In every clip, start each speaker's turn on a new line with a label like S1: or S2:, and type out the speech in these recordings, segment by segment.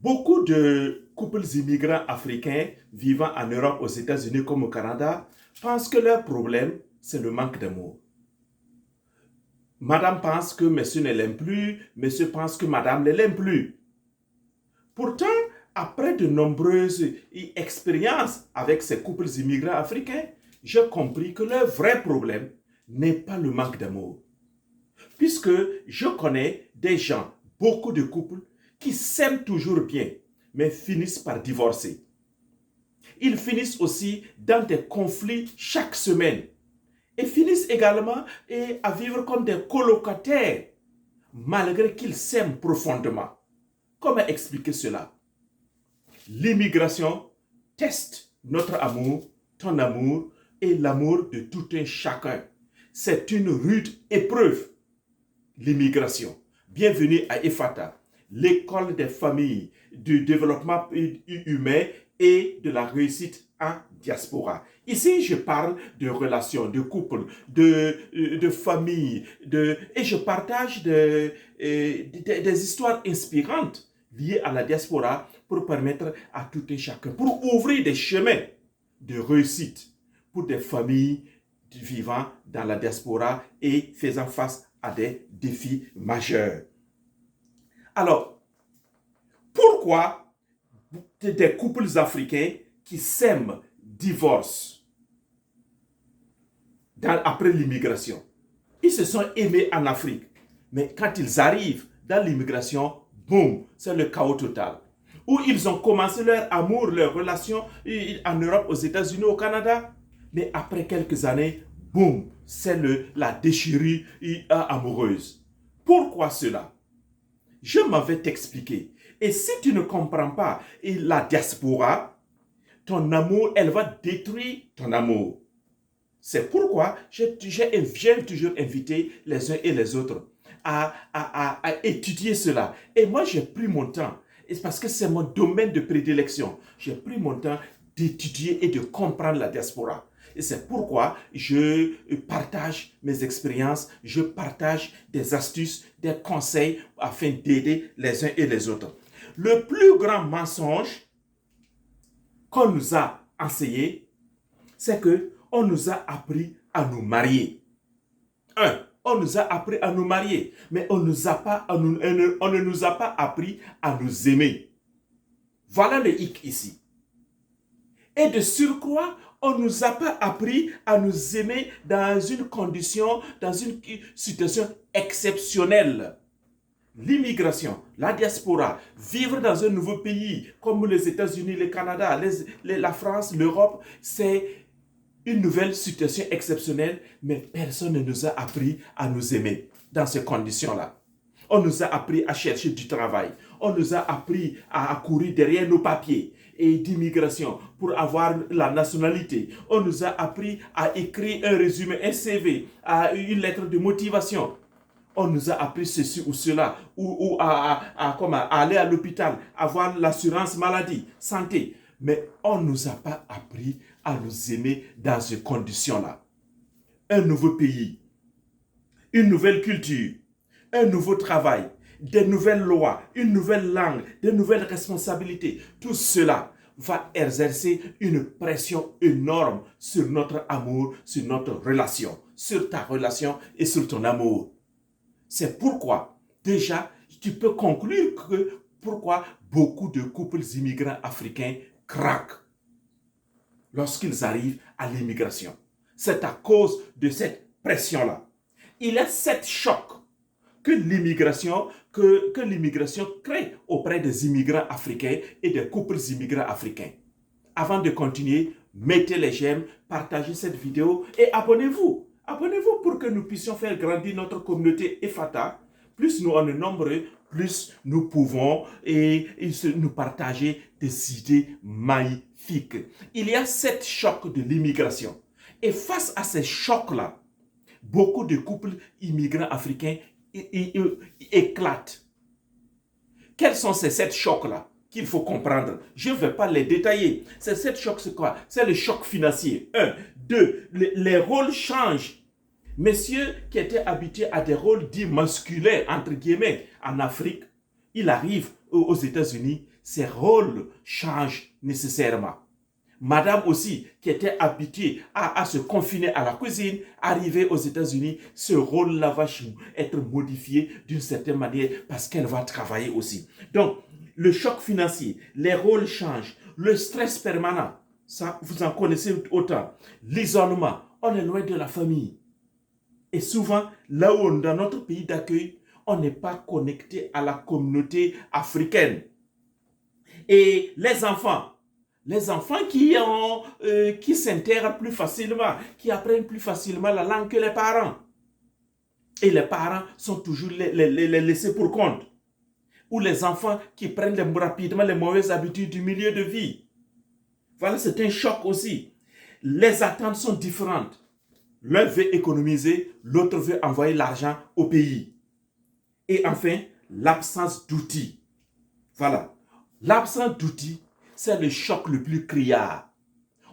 S1: Beaucoup de couples immigrants africains vivant en Europe, aux États-Unis comme au Canada pensent que leur problème, c'est le manque d'amour. Madame pense que monsieur ne l'aime plus, monsieur pense que madame ne l'aime plus. Pourtant, après de nombreuses expériences avec ces couples immigrants africains, j'ai compris que leur vrai problème n'est pas le manque d'amour. Puisque je connais des gens, beaucoup de couples, qui s'aiment toujours bien, mais finissent par divorcer. Ils finissent aussi dans des conflits chaque semaine et finissent également à vivre comme des colocataires, malgré qu'ils s'aiment profondément. Comment expliquer cela? L'immigration teste notre amour, ton amour et l'amour de tout un chacun. C'est une rude épreuve, l'immigration. Bienvenue à EFATA, l'école des familles, du développement humain et de la réussite en diaspora. Ici, je parle de relations, de couples, de familles, et je partage des histoires inspirantes liées à la diaspora pour permettre à tout un chacun, pour ouvrir des chemins de réussite pour des familles vivant dans la diaspora et faisant face à des défis majeurs. Alors, pourquoi des couples africains qui s'aiment divorcent après l'immigration? Ils se sont aimés en Afrique, mais quand ils arrivent dans l'immigration, boum, c'est le chaos total. Où ils ont commencé leur amour, leur relation en Europe, aux États-Unis, au Canada, mais après quelques années, boum, c'est la déchirure amoureuse. Pourquoi cela? Je m'en vais t'expliquer. Et si tu ne comprends pas la diaspora, ton amour, elle va détruire ton amour. C'est pourquoi j'ai toujours invité les uns et les autres à étudier cela. Et moi, j'ai pris mon temps, parce que c'est mon domaine de prédilection. J'ai pris mon temps d'étudier et de comprendre la diaspora. Et c'est pourquoi je partage mes expériences, je partage des astuces, des conseils afin d'aider les uns et les autres. Le plus grand mensonge qu'on nous a enseigné, c'est que on nous a appris à nous marier. On nous a appris à nous marier, mais on ne nous a pas appris à nous aimer. Voilà le hic ici. Et de surcroît, on ne nous a pas appris à nous aimer dans une condition, dans une situation exceptionnelle. L'immigration, la diaspora, vivre dans un nouveau pays comme les États-Unis, le Canada, la France, l'Europe, c'est une nouvelle situation exceptionnelle, mais personne ne nous a appris à nous aimer dans ces conditions-là. On nous a appris à chercher du travail. On nous a appris à courir derrière nos papiers et d'immigration pour avoir la nationalité. On nous a appris à écrire un résumé, un CV, une lettre de motivation. On nous a appris ceci ou cela, ou à aller à l'hôpital, avoir l'assurance maladie, santé. Mais on ne nous a pas appris à nous aimer dans ces conditions-là. Un nouveau pays, une nouvelle culture, un nouveau travail, des nouvelles lois, une nouvelle langue, des nouvelles responsabilités. Tout cela va exercer une pression énorme sur notre amour, sur notre relation, sur ta relation et sur ton amour. C'est pourquoi, déjà, tu peux conclure que pourquoi beaucoup de couples immigrants africains craquent lorsqu'ils arrivent à l'immigration. C'est à cause de cette pression-là. Il y a 7 chocs que l'immigration crée auprès des immigrants africains et des couples immigrants africains. Avant de continuer, mettez les j'aime, partagez cette vidéo et abonnez-vous. Abonnez-vous pour que nous puissions faire grandir notre communauté EFATA. Plus nous en sommes nombreux, plus nous pouvons nous partager des idées magnifiques. Il y a 7 chocs de l'immigration. Et face à ces chocs-là, beaucoup de couples immigrants africains éclatent. Quels sont ces 7 chocs-là qu'il faut comprendre? Je ne vais pas les détailler. Ces 7 chocs, c'est quoi? C'est le choc financier. 1. 2. Les rôles changent. Messieurs qui étaient habitués à des rôles dits masculins, entre guillemets, en Afrique, il arrive aux États-Unis, ses rôles changent nécessairement. Madame aussi, qui était habituée à se confiner à la cuisine, arrivée aux États-Unis, ce rôle-là va être modifié d'une certaine manière parce qu'elle va travailler aussi. Donc, le choc financier, les rôles changent, le stress permanent, ça, vous en connaissez autant. L'isolement, on est loin de la famille. Et souvent, là où dans notre pays d'accueil, on n'est pas connecté à la communauté africaine. Et les enfants qui s'intègrent plus facilement, qui apprennent plus facilement la langue que les parents. Et les parents sont toujours les laissés pour compte. Ou les enfants qui prennent rapidement les mauvaises habitudes du milieu de vie. Voilà, c'est un choc aussi. Les attentes sont différentes. L'un veut économiser, l'autre veut envoyer l'argent au pays. Et enfin, l'absence d'outils. Voilà. L'absence d'outils, c'est le choc le plus criard.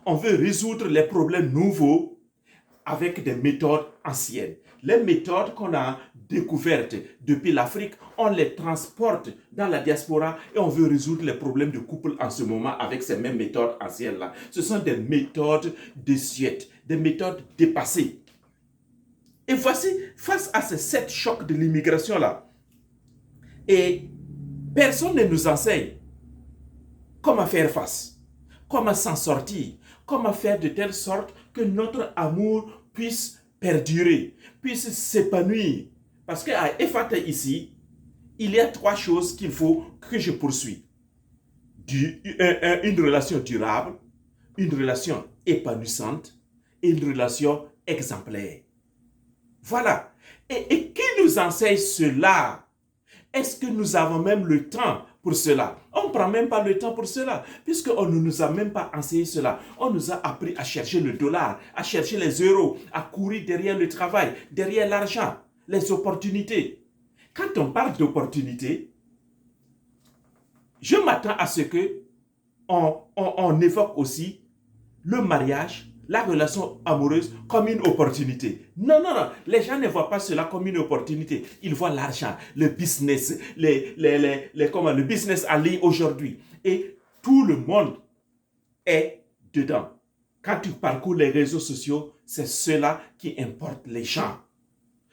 S1: On veut résoudre les problèmes nouveaux avec des méthodes anciennes. Les méthodes qu'on a découvertes depuis l'Afrique, on les transporte dans la diaspora et on veut résoudre les problèmes de couple en ce moment avec ces mêmes méthodes anciennes-là. Ce sont des méthodes désuètes, des méthodes dépassées. Et voici, face à ces 7 chocs de l'immigration-là, et personne ne nous enseigne comment faire face, comment s'en sortir, comment faire de telle sorte que notre amour puisse perdurer, puisse s'épanouir. Parce qu'à Efata ici, il y a 3 choses qu'il faut que je poursuive. Une relation durable, une relation épanouissante et une relation exemplaire. Voilà. Et qui nous enseigne cela? Est-ce que nous avons même le temps pour cela? On ne prend même pas le temps pour cela, puisqu'on ne nous a même pas enseigné cela. On nous a appris à chercher le dollar, à chercher les euros, à courir derrière le travail, derrière l'argent, les opportunités. Quand on parle d'opportunités, je m'attends à ce que on évoque aussi le mariage, la relation amoureuse comme une opportunité. Non, non, non. Les gens ne voient pas cela comme une opportunité. Ils voient l'argent, le business, le business en ligne aujourd'hui. Et tout le monde est dedans. Quand tu parcours les réseaux sociaux, c'est cela qui importe les gens.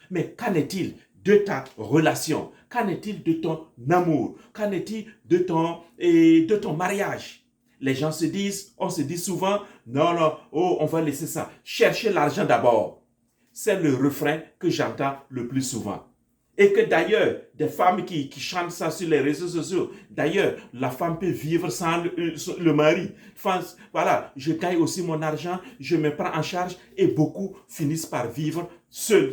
S1: Mais qu'en est-il de ta relation? Qu'en est-il de ton amour? Qu'en est-il de ton mariage? Les gens on se dit souvent, non, non, oh, on va laisser ça. Cherchez l'argent d'abord. C'est le refrain que j'entends le plus souvent. Et que d'ailleurs, des femmes qui chantent ça sur les réseaux sociaux, d'ailleurs, la femme peut vivre sans le mari. Enfin, voilà, je gagne aussi mon argent, je me prends en charge et beaucoup finissent par vivre seuls,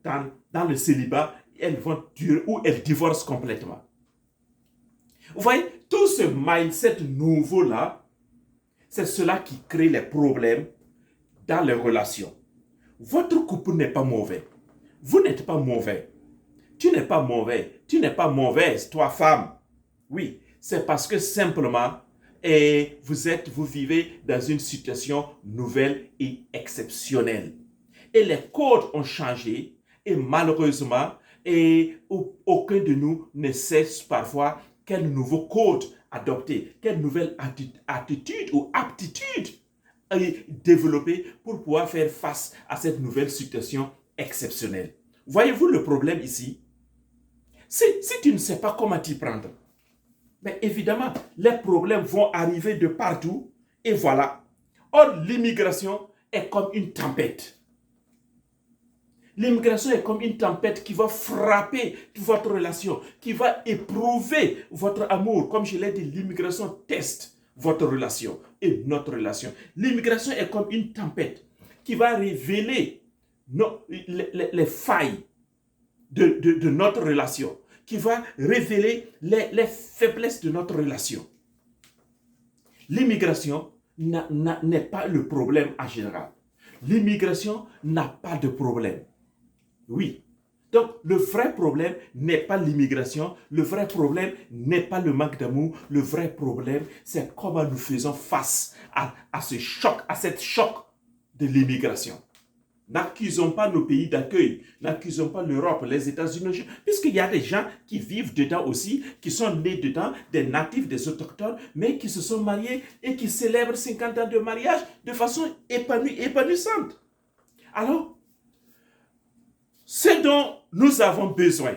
S1: dans le célibat. Elles vont durer ou elles divorcent complètement. Vous voyez, tout ce mindset nouveau-là, c'est cela qui crée les problèmes dans les relations. Votre couple n'est pas mauvais. Vous n'êtes pas mauvais. Tu n'es pas mauvais. Tu n'es pas mauvaise, toi, femme. Oui, c'est parce que simplement, vous vivez dans une situation nouvelle et exceptionnelle. Et les codes ont changé et malheureusement, aucun de nous ne sait parfois quel nouveau code adopter, quelle nouvelle attitude ou aptitude développer pour pouvoir faire face à cette nouvelle situation exceptionnelle. Voyez-vous le problème ici? Si tu ne sais pas comment t'y prendre, mais évidemment, les problèmes vont arriver de partout et voilà. Or, l'immigration est comme une tempête. L'immigration est comme une tempête qui va frapper votre relation, qui va éprouver votre amour. Comme je l'ai dit, l'immigration teste votre relation et notre relation. L'immigration est comme une tempête qui va révéler les failles de notre relation, qui va révéler les faiblesses de notre relation. L'immigration n'est pas le problème en général. L'immigration n'a pas de problème. Oui. Donc, le vrai problème n'est pas l'immigration, le vrai problème n'est pas le manque d'amour, le vrai problème, c'est comment nous faisons face à ce choc, à cette choc de l'immigration. N'accusons pas nos pays d'accueil, n'accusons pas l'Europe, les États-Unis, puisqu'il y a des gens qui vivent dedans aussi, qui sont nés dedans, des natifs, des autochtones, mais qui se sont mariés et qui célèbrent 50 ans de mariage de façon épanouissante. Alors, ce dont nous avons besoin,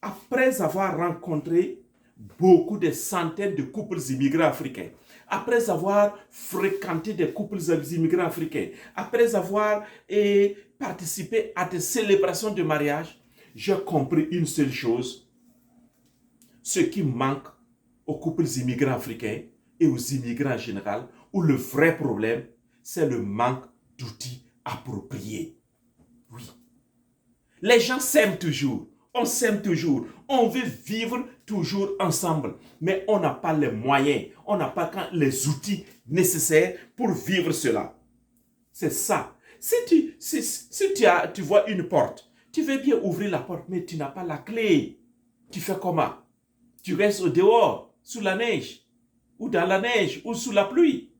S1: après avoir rencontré beaucoup de centaines de couples immigrants africains, après avoir fréquenté des couples immigrants africains, après avoir participé à des célébrations de mariage, j'ai compris une seule chose. Ce qui manque aux couples immigrants africains et aux immigrants en général, où le vrai problème, c'est le manque d'outils appropriés. Oui. Les gens s'aiment toujours. On s'aime toujours, on veut vivre toujours ensemble, mais on n'a pas les moyens, on n'a pas les outils nécessaires pour vivre cela. C'est ça. Si tu vois une porte, tu veux bien ouvrir la porte, mais tu n'as pas la clé. Tu fais comment? Tu restes au dehors, sous la neige, ou dans la neige, ou sous la pluie.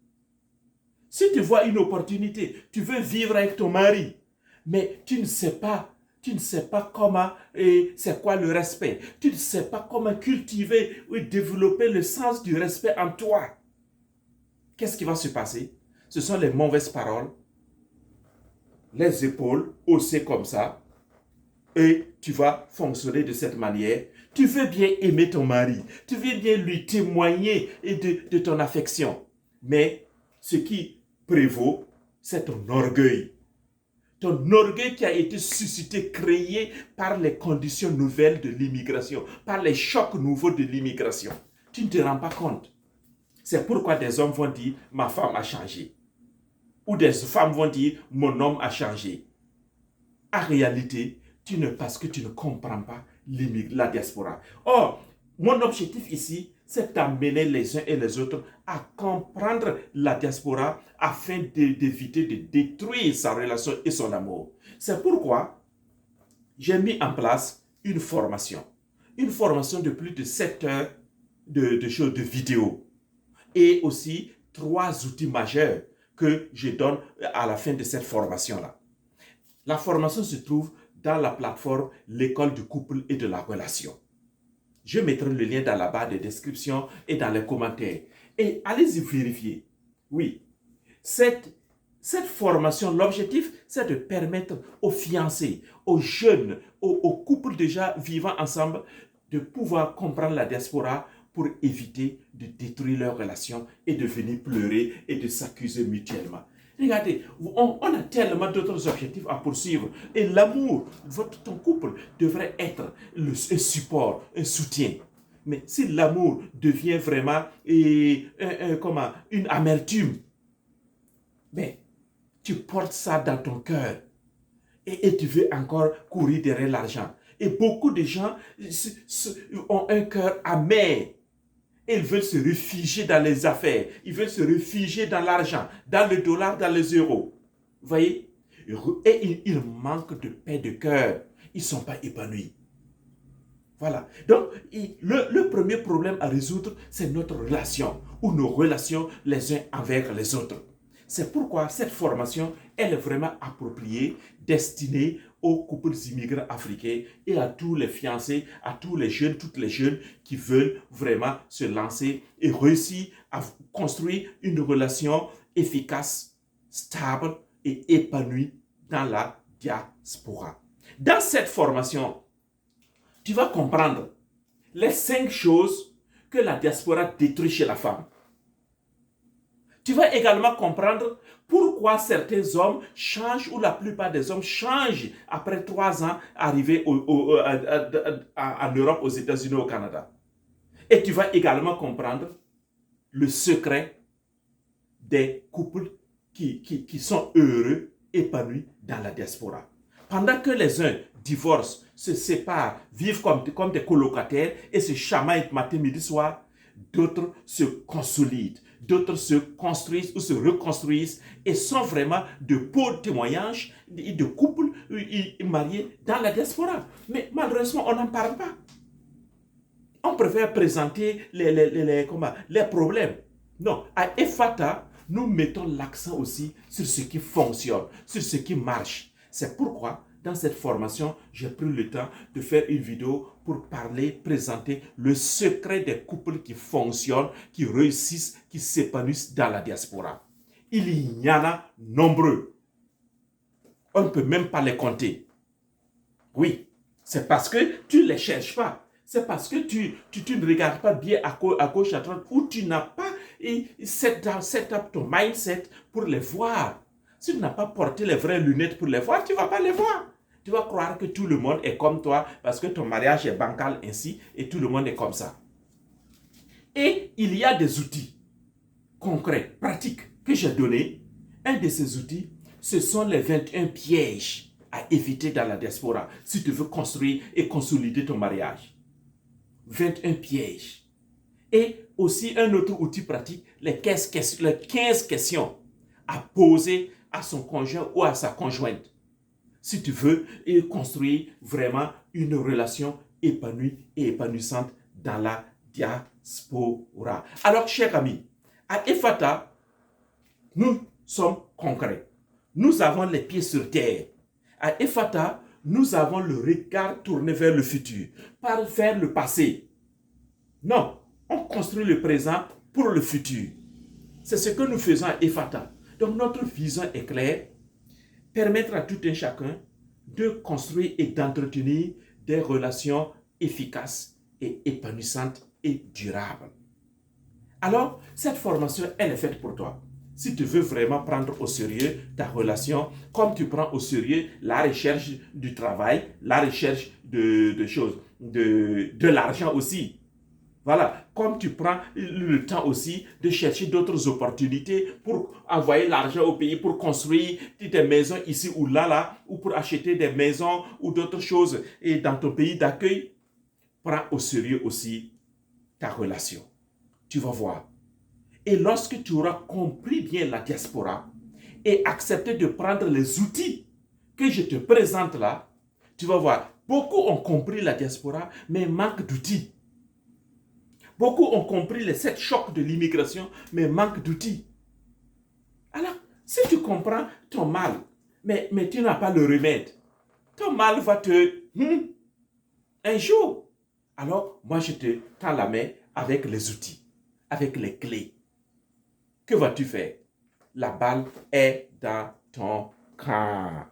S1: Si tu vois une opportunité, tu veux vivre avec ton mari, mais tu ne sais pas comment et c'est quoi le respect. Tu ne sais pas comment cultiver ou développer le sens du respect en toi. Qu'est-ce qui va se passer? Ce sont les mauvaises paroles, les épaules haussées comme ça, et tu vas fonctionner de cette manière. Tu veux bien aimer ton mari, tu veux bien lui témoigner de ton affection, mais ce qui prévaut, c'est ton orgueil. Ton orgueil qui a été suscité, créé par les conditions nouvelles de l'immigration, par les chocs nouveaux de l'immigration. Tu ne te rends pas compte. C'est pourquoi des hommes vont dire « ma femme a changé ». Ou des femmes vont dire « mon homme a changé ». En réalité, parce que tu ne comprends pas la diaspora. Or, mon objectif ici, c'est d'amener les uns et les autres à comprendre la diaspora afin d'éviter de détruire sa relation et son amour. C'est pourquoi j'ai mis en place une formation de plus de 7 heures de vidéo et aussi 3 outils majeurs que je donne à la fin de cette formation-là. La formation se trouve dans la plateforme L'école du couple et de la relation. Je mettrai le lien dans la barre de description et dans les commentaires. Et allez-y vérifier. Oui, cette formation, l'objectif, c'est de permettre aux fiancés, aux jeunes, aux couples déjà vivant ensemble, de pouvoir comprendre la diaspora pour éviter de détruire leurs relations et de venir pleurer et de s'accuser mutuellement. Regardez, on a tellement d'autres objectifs à poursuivre. Et l'amour, ton couple devrait être un support, un soutien. Mais si l'amour devient vraiment une amertume, mais tu portes ça dans ton cœur et tu veux encore courir derrière l'argent. Et beaucoup de gens ont un cœur amer. Ils veulent se réfugier dans les affaires. Ils veulent se réfugier dans l'argent, dans le dollar, dans les euros. Vous voyez? Et ils manquent de paix de cœur. Ils ne sont pas épanouis. Voilà. Donc, le premier problème à résoudre, c'est notre relation, ou nos relations les uns avec les autres. C'est pourquoi cette formation, elle est vraiment appropriée, destinée aux couples immigrants africains et à tous les fiancés, à tous les jeunes, toutes les jeunes qui veulent vraiment se lancer et réussir à construire une relation efficace, stable et épanouie dans la diaspora. Dans cette formation, tu vas comprendre les 5 choses que la diaspora détruit chez la femme. Tu vas également comprendre pourquoi certains hommes changent, ou la plupart des hommes changent après 3 ans arrivés en Europe, aux États-Unis, au Canada. Et tu vas également comprendre le secret des couples qui sont heureux, épanouis dans la diaspora. Pendant que les uns divorcent, se séparent, vivent comme des colocataires et se chamaillent matin, midi, soir, d'autres se consolident, d'autres se construisent ou se reconstruisent et sont vraiment de beaux témoignages de couples mariés dans la diaspora. Mais malheureusement, on n'en parle pas. On préfère présenter les problèmes. Non, à Ephrata, nous mettons l'accent aussi sur ce qui fonctionne, sur ce qui marche. C'est pourquoi, dans cette formation, j'ai pris le temps de faire une vidéo pour parler, présenter le secret des couples qui fonctionnent, qui réussissent, qui s'épanouissent dans la diaspora. Il y en a nombreux. On ne peut même pas les compter. Oui, c'est parce que tu ne les cherches pas. C'est parce que tu ne regardes pas bien à gauche, à droite, ou tu n'as pas set up ton mindset pour les voir. Si tu n'as pas porté les vraies lunettes pour les voir, tu ne vas pas les voir. Tu vas croire que tout le monde est comme toi parce que ton mariage est bancal ainsi et tout le monde est comme ça. Et il y a des outils concrets, pratiques que j'ai donnés. Un de ces outils, ce sont les 21 pièges à éviter dans la diaspora si tu veux construire et consolider ton mariage. 21 pièges. Et aussi un autre outil pratique, les 15 questions à poser à son conjoint ou à sa conjointe. Si tu veux construire vraiment une relation épanouie et épanouissante dans la diaspora. Alors, chers amis, à Ephrata, nous sommes concrets. Nous avons les pieds sur terre. À Ephrata, nous avons le regard tourné vers le futur, pas vers le passé. Non, on construit le présent pour le futur. C'est ce que nous faisons à Ephrata. Donc notre vision est claire, permettre à tout un chacun de construire et d'entretenir des relations efficaces et épanouissantes et durables. Alors, cette formation, elle est faite pour toi. Si tu veux vraiment prendre au sérieux ta relation, comme tu prends au sérieux la recherche du travail, la recherche de choses, de l'argent aussi. Voilà, comme tu prends le temps aussi de chercher d'autres opportunités pour envoyer l'argent au pays, pour construire des maisons ici ou là, ou pour acheter des maisons ou d'autres choses et dans ton pays d'accueil, prends au sérieux aussi ta relation. Tu vas voir. Et lorsque tu auras compris bien la diaspora et accepté de prendre les outils que je te présente là, tu vas voir, beaucoup ont compris la diaspora, mais manquent d'outils. Beaucoup ont compris les 7 chocs de l'immigration, mais manquent d'outils. Alors, si tu comprends ton mal, mais tu n'as pas le remède, ton mal va un jour. Alors, moi, je te tends la main avec les outils, avec les clés. Que vas-tu faire? La balle est dans ton camp.